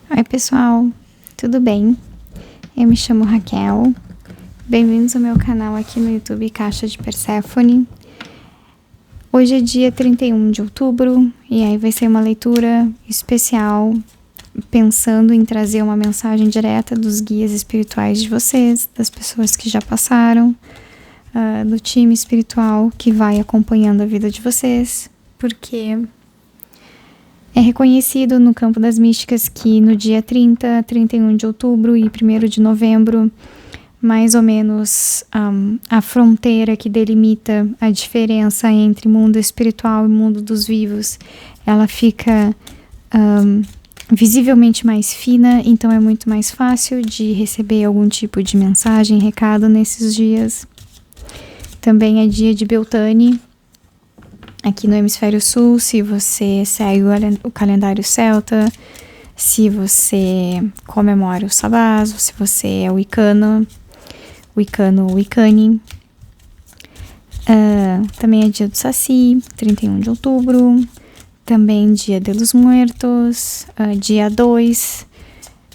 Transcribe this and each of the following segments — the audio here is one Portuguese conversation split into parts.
Oi pessoal, tudo bem? Eu me chamo Raquel. Bem-vindos ao meu canal aqui no YouTube Caixa de Perséfone. Hoje é dia 31 de outubro e aí vai ser uma leitura especial pensando em trazer uma mensagem direta dos guias espirituais de vocês, das pessoas que já passaram, do time espiritual que vai acompanhando a vida de vocês, porque é reconhecido no campo das místicas que no dia 30, 31 de outubro e 1º de novembro, mais ou menos a fronteira que delimita a diferença entre mundo espiritual e mundo dos vivos, ela fica visivelmente mais fina, então é muito mais fácil de receber algum tipo de mensagem, recado nesses dias. Também é dia de Beltane, aqui no hemisfério sul, se você segue o calendário celta, se você comemora o sabás, se você é wicano, wicani. Também é dia do Saci, 31 de outubro. Também dia de los Muertos, dia 2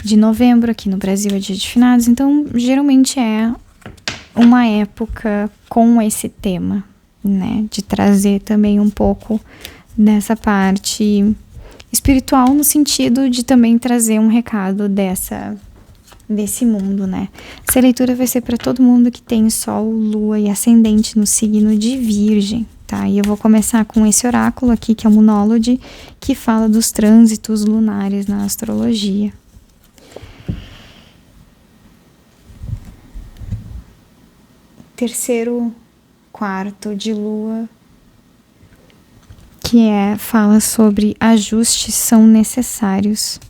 de novembro, aqui no Brasil é dia de finados. Então, geralmente é uma época com esse tema, né, de trazer também um pouco dessa parte espiritual, no sentido de também trazer um recado desse mundo, né. Essa leitura vai ser para todo mundo que tem Sol, Lua e Ascendente no signo de Virgem, tá? E eu vou começar com esse oráculo aqui, que é o Monology, que fala dos trânsitos lunares na astrologia. Terceiro quarto de lua, que fala sobre ajustes são necessários.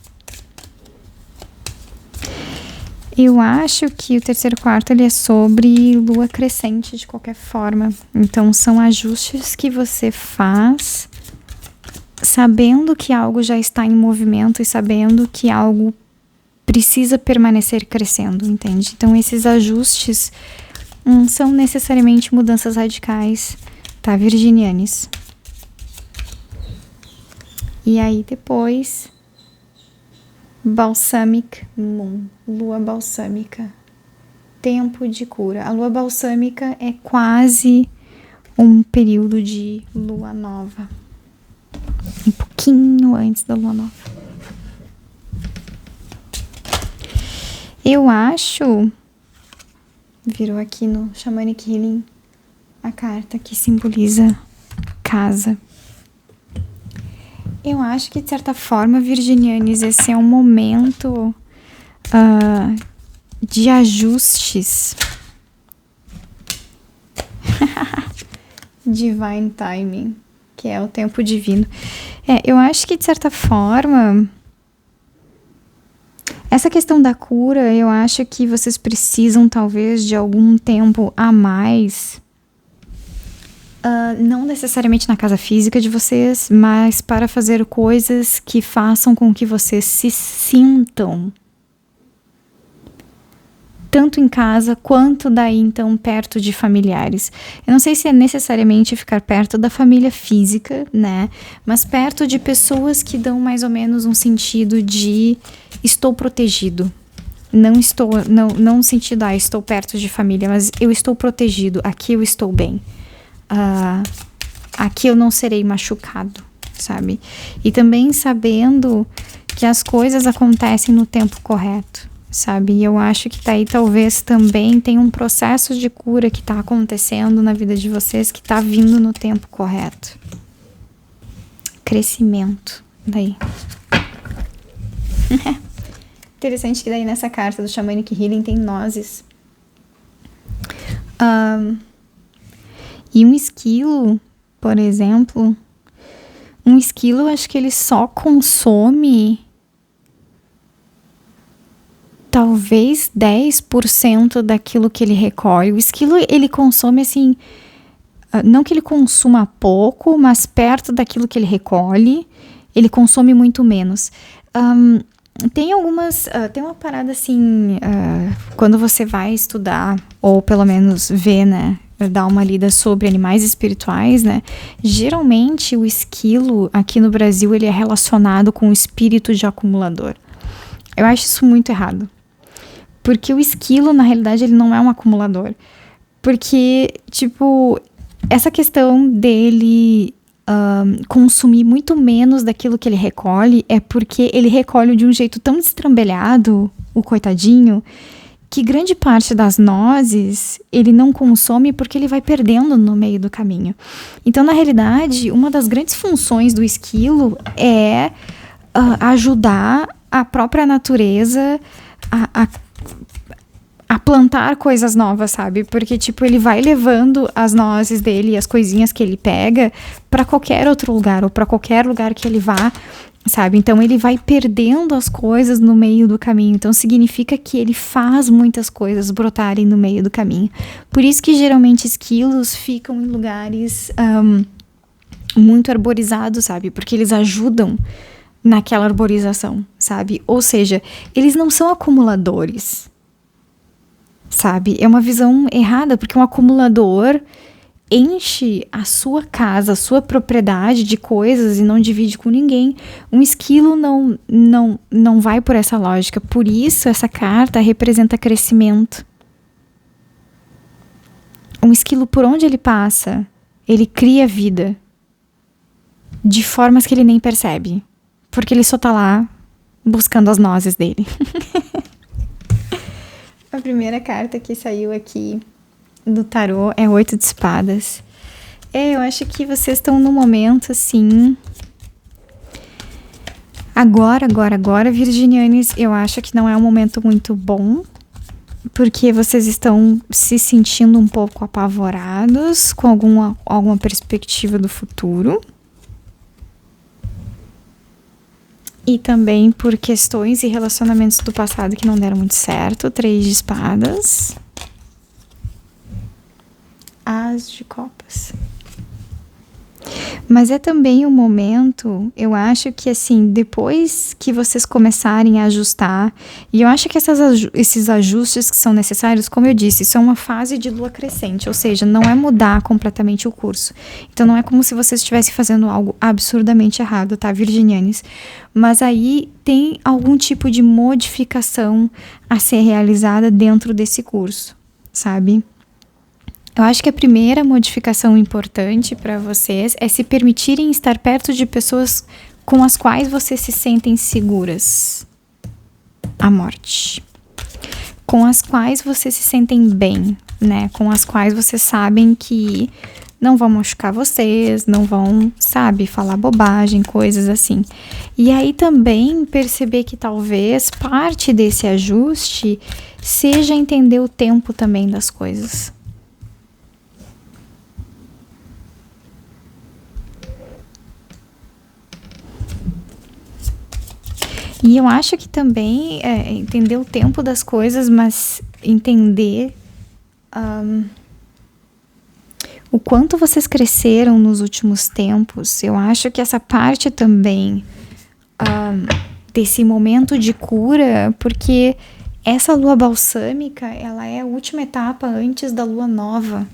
Eu acho que o terceiro quarto ele é sobre lua crescente de qualquer forma. Então são ajustes que você faz sabendo que algo já está em movimento e sabendo que algo precisa permanecer crescendo, entende? Então esses ajustes são necessariamente mudanças radicais, tá, virginianes? E aí depois, Balsamic Moon, lua balsâmica, tempo de cura. A lua balsâmica é quase um período de lua nova, um pouquinho antes da lua nova. Eu acho... Virou aqui no Shamanic Healing a carta que simboliza casa. Eu acho que, de certa forma, virginianes, esse é um momento de ajustes. Divine Timing, que é o tempo divino. Eu acho que, de certa forma... Essa questão da cura, eu acho que vocês precisam talvez de algum tempo a mais, não necessariamente na casa física de vocês, mas para fazer coisas que façam com que vocês se sintam tanto em casa quanto daí então perto de familiares. Eu não sei se é necessariamente ficar perto da família física, né? Mas perto de pessoas que dão mais ou menos um sentido de estou protegido. Não no sentido, estou perto de família, mas eu estou protegido, aqui eu estou bem. Aqui eu não serei machucado, sabe? E também sabendo que as coisas acontecem no tempo correto, sabe? E eu acho que daí talvez também tem um processo de cura que está acontecendo na vida de vocês, que está vindo no tempo correto. Crescimento, daí. Interessante que daí nessa carta do Shamanic Healing tem nozes. E um esquilo, por exemplo, acho que ele só consome talvez 10% daquilo que ele recolhe. O esquilo, ele consome assim, não que ele consuma pouco, mas perto daquilo que ele recolhe, ele consome muito menos. Tem uma parada assim, quando você vai estudar, ou pelo menos ver, né, dar uma lida sobre animais espirituais, né, geralmente o esquilo aqui no Brasil, ele é relacionado com o espírito de acumulador. Eu acho isso muito errado. Porque o esquilo, na realidade, ele não é um acumulador. Porque, tipo, essa questão dele consumir muito menos daquilo que ele recolhe é porque ele recolhe de um jeito tão destrambelhado, o coitadinho, que grande parte das nozes ele não consome porque ele vai perdendo no meio do caminho. Então, na realidade, uma das grandes funções do esquilo é ajudar a própria natureza a plantar coisas novas, sabe? Porque, tipo, ele vai levando as nozes dele, as coisinhas que ele pega, para qualquer outro lugar, ou para qualquer lugar que ele vá, sabe? Então, ele vai perdendo as coisas no meio do caminho. Então, significa que ele faz muitas coisas brotarem no meio do caminho. Por isso que, geralmente, esquilos ficam em lugares muito arborizados, sabe? Porque eles ajudam naquela arborização, sabe? Ou seja, eles não são acumuladores, sabe? É uma visão errada, porque um acumulador enche a sua casa, a sua propriedade de coisas e não divide com ninguém. Um esquilo não vai por essa lógica. Por isso, essa carta representa crescimento. Um esquilo, por onde ele passa, ele cria vida de formas que ele nem percebe, porque ele só tá lá buscando as nozes dele. A primeira carta que saiu aqui do tarô é 8 de espadas. Eu acho que vocês estão num momento assim... Agora, virginianes, eu acho que não é um momento muito bom, porque vocês estão se sentindo um pouco apavorados com alguma perspectiva do futuro. E também por questões e relacionamentos do passado que não deram muito certo. 3 de espadas. As de copas. Mas é também um momento, eu acho que assim, depois que vocês começarem a ajustar, e eu acho que esses ajustes que são necessários, como eu disse, são uma fase de lua crescente, ou seja, não é mudar completamente o curso. Então não é como se vocês estivessem fazendo algo absurdamente errado, tá, virginianes? Mas aí tem algum tipo de modificação a ser realizada dentro desse curso, sabe? Eu acho que a primeira modificação importante para vocês é se permitirem estar perto de pessoas com as quais vocês se sentem seguras. A morte. Com as quais vocês se sentem bem, né? Com as quais vocês sabem que não vão machucar vocês, não vão, sabe, falar bobagem, coisas assim. E aí também perceber que talvez parte desse ajuste seja entender o tempo também das coisas. E eu acho que também entender o tempo das coisas, mas entender o quanto vocês cresceram nos últimos tempos. Eu acho que essa parte também desse momento de cura, porque essa lua balsâmica, ela é a última etapa antes da lua nova.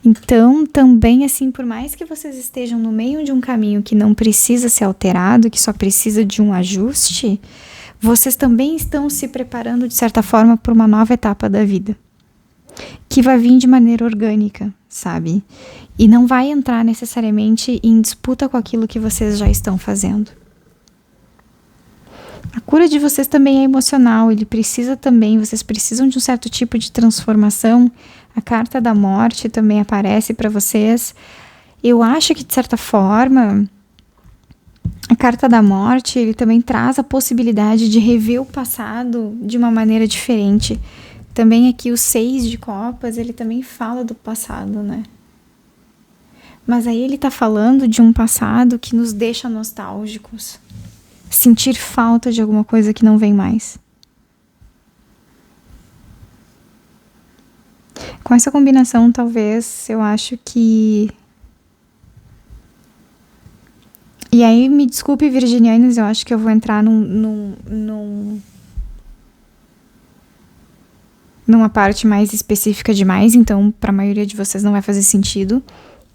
Então, também, assim, por mais que vocês estejam no meio de um caminho que não precisa ser alterado, que só precisa de um ajuste, vocês também estão se preparando, de certa forma, para uma nova etapa da vida, que vai vir de maneira orgânica, sabe? E não vai entrar necessariamente em disputa com aquilo que vocês já estão fazendo. A cura de vocês também é emocional, vocês precisam de um certo tipo de transformação. A carta da morte também aparece para vocês. Eu acho que, de certa forma, a carta da morte, ele também traz a possibilidade de rever o passado de uma maneira diferente. Também aqui o 6 de copas, ele também fala do passado, né? Mas aí ele tá falando de um passado que nos deixa nostálgicos. Sentir falta de alguma coisa que não vem mais. Com essa combinação, talvez, eu acho que... E aí, me desculpe, virginianos, eu acho que eu vou entrar numa parte mais específica demais, então, para a maioria de vocês não vai fazer sentido.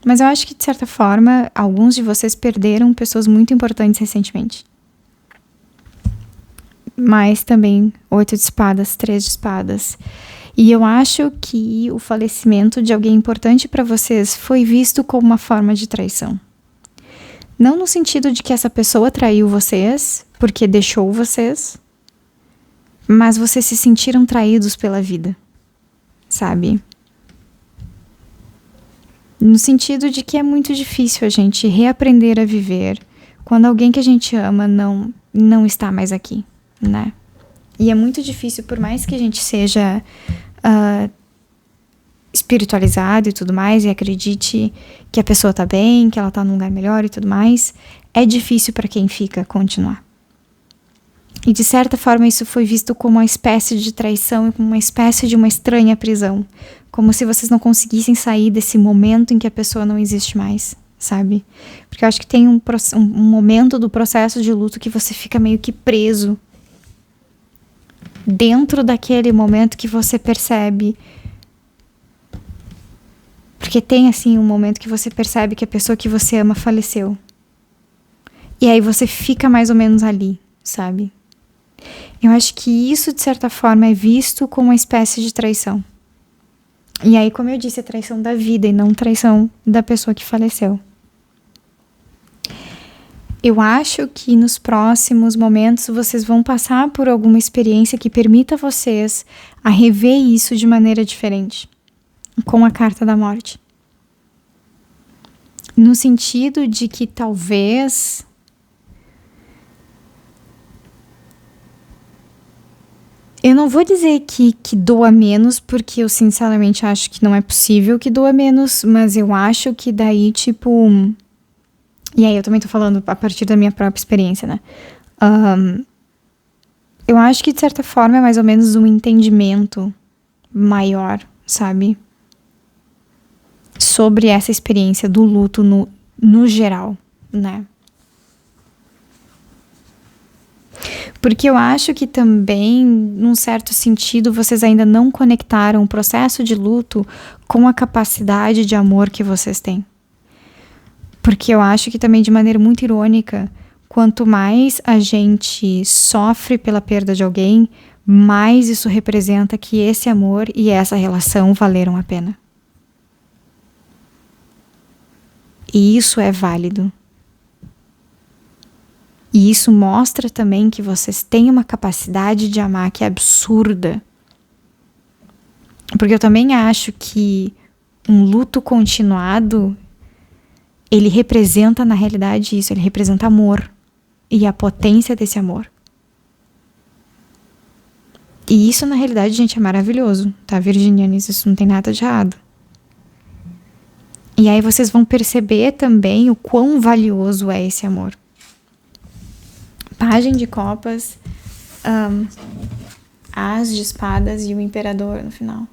Mas eu acho que, de certa forma, alguns de vocês perderam pessoas muito importantes recentemente. mas também 8 de espadas, 3 de espadas. E eu acho que o falecimento de alguém importante para vocês foi visto como uma forma de traição. Não no sentido de que essa pessoa traiu vocês, porque deixou vocês, mas vocês se sentiram traídos pela vida, sabe? No sentido de que é muito difícil a gente reaprender a viver quando alguém que a gente ama não está mais aqui, né? E é muito difícil, por mais que a gente seja espiritualizado e tudo mais, e acredite que a pessoa tá bem, que ela tá num lugar melhor e tudo mais, é difícil para quem fica continuar. E de certa forma isso foi visto como uma espécie de traição e como uma espécie de uma estranha prisão. Como se vocês não conseguissem sair desse momento em que a pessoa não existe mais, sabe? Porque eu acho que tem um momento do processo de luto que você fica meio que preso dentro daquele momento que você percebe. Porque tem assim um momento que você percebe que a pessoa que você ama faleceu. E aí você fica mais ou menos ali, sabe? Eu acho que isso, de certa forma, é visto como uma espécie de traição. E aí, como eu disse, é traição da vida e não traição da pessoa que faleceu. Eu acho que nos próximos momentos vocês vão passar por alguma experiência que permita vocês a rever isso de maneira diferente, com a carta da morte. No sentido de que talvez eu não vou dizer que doa menos, porque eu sinceramente acho que não é possível que doa menos, mas eu acho que daí, tipo... E aí eu também tô falando a partir da minha própria experiência, né? Eu acho que de certa forma é mais ou menos um entendimento maior, sabe? Sobre essa experiência do luto no geral, né? Porque eu acho que também, num certo sentido, vocês ainda não conectaram o processo de luto com a capacidade de amor que vocês têm. Porque eu acho que também, de maneira muito irônica, quanto mais a gente sofre pela perda de alguém, mais isso representa que esse amor e essa relação valeram a pena. E isso é válido. E isso mostra também que vocês têm uma capacidade de amar que é absurda. Porque eu também acho que um luto continuado, ele representa na realidade isso, ele representa amor e a potência desse amor. E isso na realidade, gente, é maravilhoso, tá, virginianos? Isso não tem nada de errado. E aí vocês vão perceber também o quão valioso é esse amor. Pagem de copas, as de espadas e o imperador no final.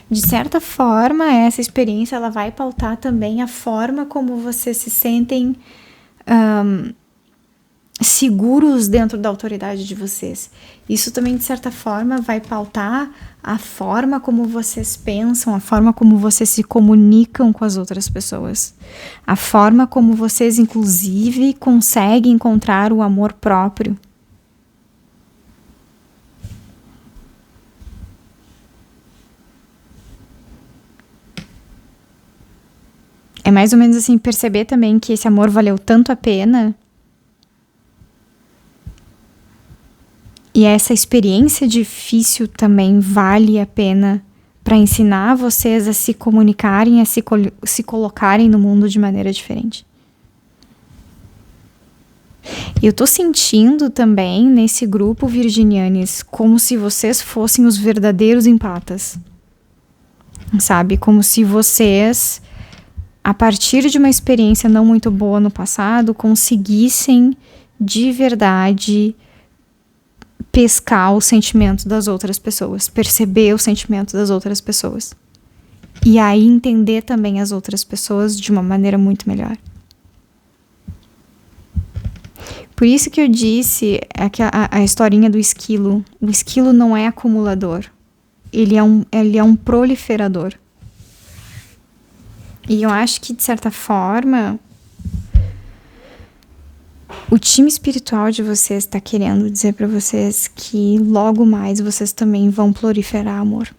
De certa forma, essa experiência ela vai pautar também a forma como vocês se sentem seguros dentro da autoridade de vocês. Isso também, de certa forma, vai pautar a forma como vocês pensam, a forma como vocês se comunicam com as outras pessoas. A forma como vocês, inclusive, conseguem encontrar o amor próprio. É mais ou menos assim, perceber também que esse amor valeu tanto a pena. E essa experiência difícil também vale a pena para ensinar vocês a se comunicarem, a se colocarem no mundo de maneira diferente. E eu tô sentindo também nesse grupo virginianes como se vocês fossem os verdadeiros empatas. Sabe? Como se vocês, a partir de uma experiência não muito boa no passado, conseguissem de verdade pescar o sentimento das outras pessoas, perceber o sentimento das outras pessoas. E aí entender também as outras pessoas de uma maneira muito melhor. Por isso que eu disse a historinha do esquilo. O esquilo não é acumulador. Ele é um proliferador. E eu acho que, de certa forma, O time espiritual de vocês está querendo dizer para vocês que logo mais vocês também vão proliferar amor.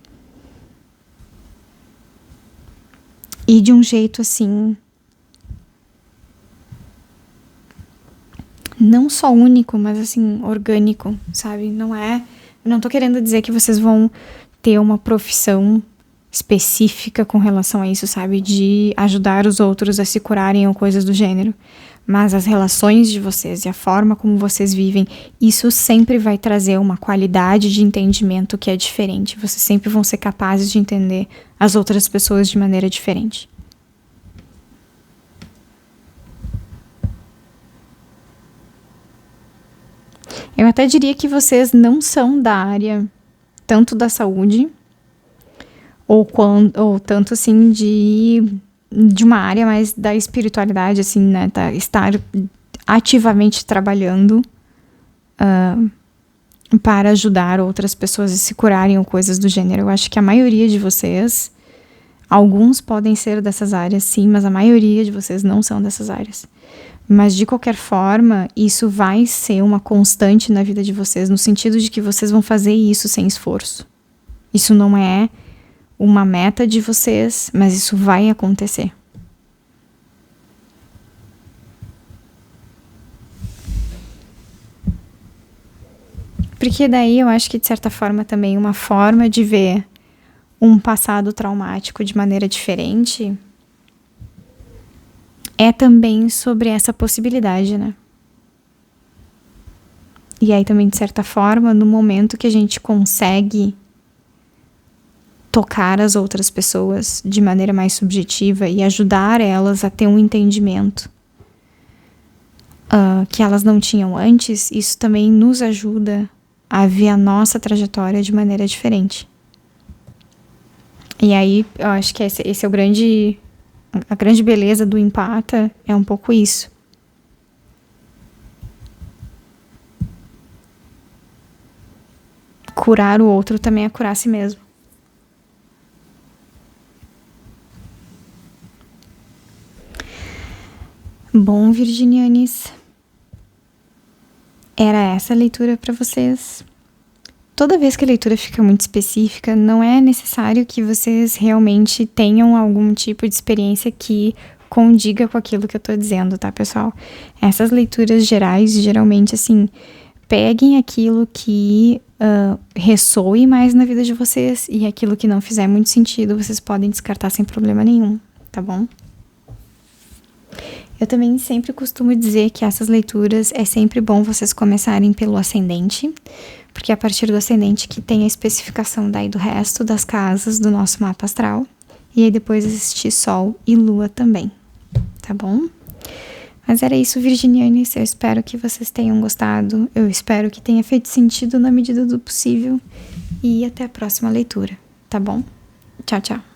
E de um jeito assim, não só único, mas assim, orgânico, sabe? Não tô querendo dizer que vocês vão ter uma profissão específica com relação a isso, sabe? De ajudar os outros a se curarem ou coisas do gênero. Mas as relações de vocês e a forma como vocês vivem, isso sempre vai trazer uma qualidade de entendimento que é diferente. Vocês sempre vão ser capazes de entender as outras pessoas de maneira diferente. Eu até diria que vocês não são da área tanto da saúde ou tanto assim de uma área mais da espiritualidade, assim, né? Estar ativamente trabalhando para ajudar outras pessoas a se curarem ou coisas do gênero. Eu acho que a maioria de vocês, alguns podem ser dessas áreas, sim, mas a maioria de vocês não são dessas áreas. Mas, de qualquer forma, isso vai ser uma constante na vida de vocês, no sentido de que vocês vão fazer isso sem esforço. Isso não é uma meta de vocês, mas isso vai acontecer. Porque daí eu acho que, de certa forma, também uma forma de ver um passado traumático de maneira diferente é também sobre essa possibilidade, né? E aí também, de certa forma, no momento que a gente consegue tocar as outras pessoas de maneira mais subjetiva e ajudar elas a ter um entendimento que elas não tinham antes, isso também nos ajuda a ver a nossa trajetória de maneira diferente. E aí, eu acho que esse é a grande beleza do empata, é um pouco isso. Curar o outro também é curar a si mesmo. Bom, virginianes, era essa a leitura para vocês. Toda vez que a leitura fica muito específica, não é necessário que vocês realmente tenham algum tipo de experiência que condiga com aquilo que eu tô dizendo, tá, pessoal? Essas leituras gerais, geralmente, assim, peguem aquilo que ressoe mais na vida de vocês e aquilo que não fizer muito sentido, vocês podem descartar sem problema nenhum, tá bom? Eu também sempre costumo dizer que essas leituras é sempre bom vocês começarem pelo ascendente, porque é a partir do ascendente que tem a especificação daí do resto das casas do nosso mapa astral, e aí depois assistir Sol e Lua também, tá bom? Mas era isso, virginianes, eu espero que vocês tenham gostado, eu espero que tenha feito sentido na medida do possível, e até a próxima leitura, tá bom? Tchau, tchau!